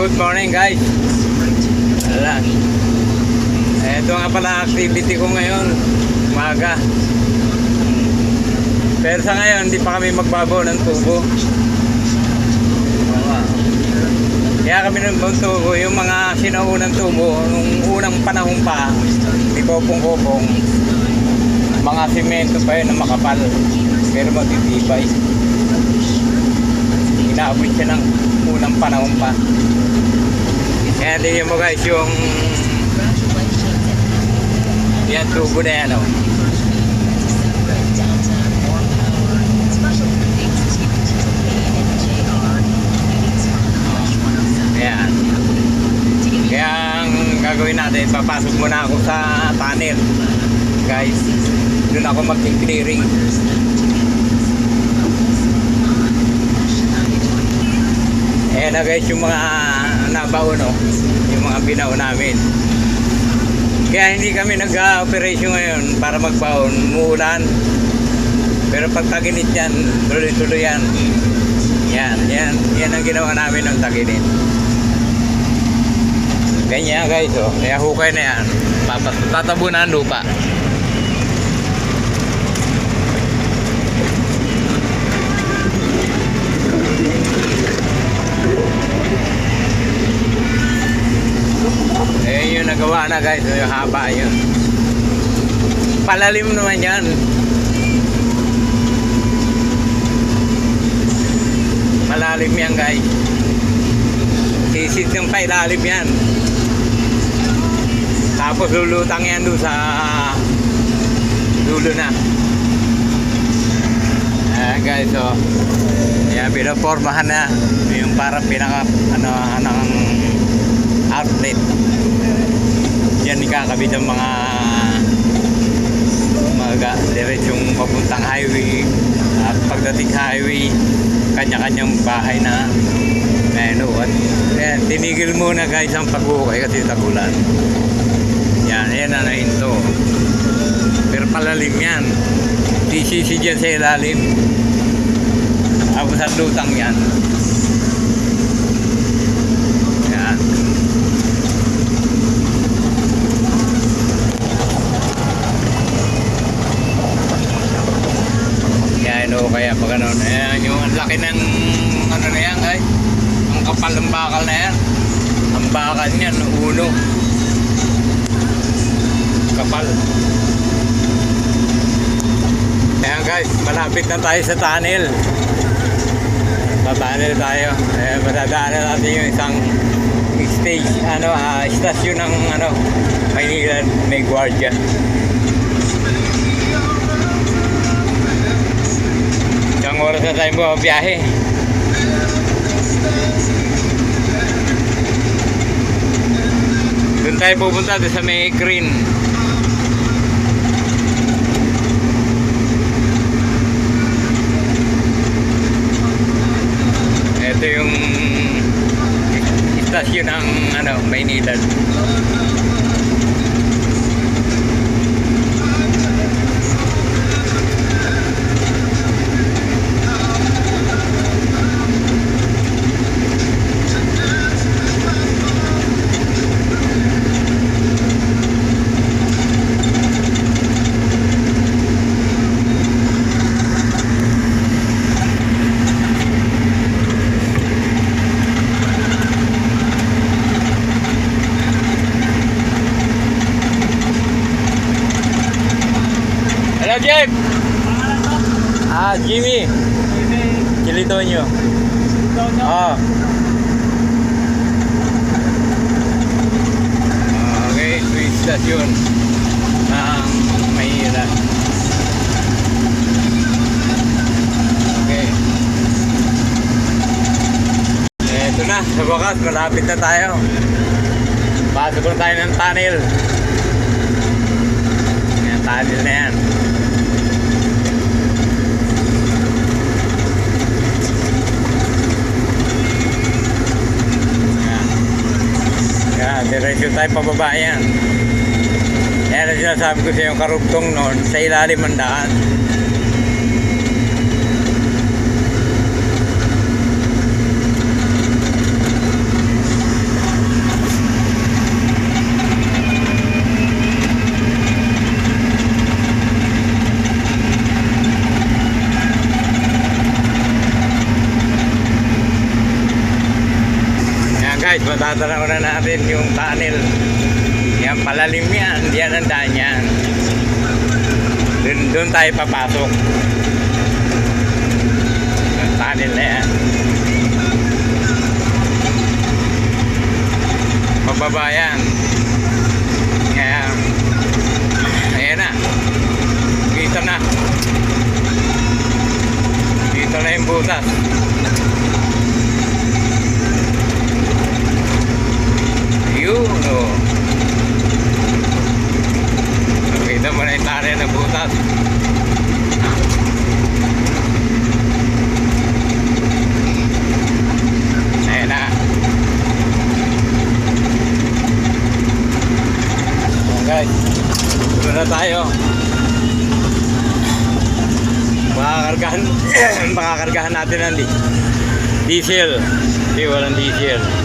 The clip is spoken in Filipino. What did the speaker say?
Good morning guys. Wala. Ito nga pala activity ko ngayon, umaga. Pero sa ngayon, hindi pa kami magbabaw ng tubo. Kaya kami ng tubo, yung mga sinaunang tubo, nung unang panahon pa, di kopong-kopong, mga simento pa yun na makapal, pero matitibay. Inaabot siya ng unang panahon pa. Kaya tingnan mo guys yung yan tubo na yan oh. Ayan. Kaya ang gagawin natin, papasok muna ako sa tunnel guys. Doon ako mag-clearing. Ayan na guys yung mga nabaon no? Yung mga binaon namin. Kaya hindi kami nag-operation ngayon para magbaon, umuulan. Pero pag taginit yan, tuloy-tuloy yan. Yan ang ginawa namin ng taginit. Ganyan guys oh. Kaya hukay na yan. Tatabunan ang lupa. Yung nagawa na guys, yung haba yun. Palalim naman yan. Malalim yan guys. Sisid ng pailalim yan. Tapos lulutang yan doon sa dulo na. Ayan guys, so yan, pinapormahan na yung parang pinaka anong outlet. Yan ikakabit ang mga diretsong papuntang highway. At pagdating highway, kanya-kanyang bahay na menuot. Ayan, tinigil muna guys ang paghukay kasi tagulan. Yan na nahinto. Pero palalim yan. TCC dyan sa ilalim. Tapos ang lutang yan. Yan. Yan o, kaya pag ano. Ayan, yung laki ng ano na yan guys. Ang kapal ng bakal na yan. Ang bakal niyan, uno. Kapal. Ayan guys, malapit na tayo sa tunnel. Tunnel tayo. Madadaanan natin yung isang stage, stasyon ng Maynila, may gwardiya. Isang oras na tayo bumabiyahe. Doon tayo pupunta doon sa may green. Ito yung istasyon ng Maynila. Hello, Jeff! Jimmy. Chilitonyo. Oh. Okay, ito yung stasyon ng Maynila. Okay. Ito na, sa wakas, malapit na tayo. Pasok na tayo ng tunnel. Yan, tunnel na yan. Diretso tayo pababa yan. Yan ang sinasabi ko sa yung karugtong noon, sa ilalim ang daan. guys, matatanaw na natin yung tunnel. Yan, palalim yan. Yan ang daan yan. Doon tayo papasok. Yung tunnel na yan. Pababa yan. Ayan. Ayan na. Dito na. Dito na yung butas. Yun o. Nakita mo na yung tunnel na butas. Ayan na. Guys, doon na tayo. Makakargahan natin ang diesel. Hindi, walang diesel.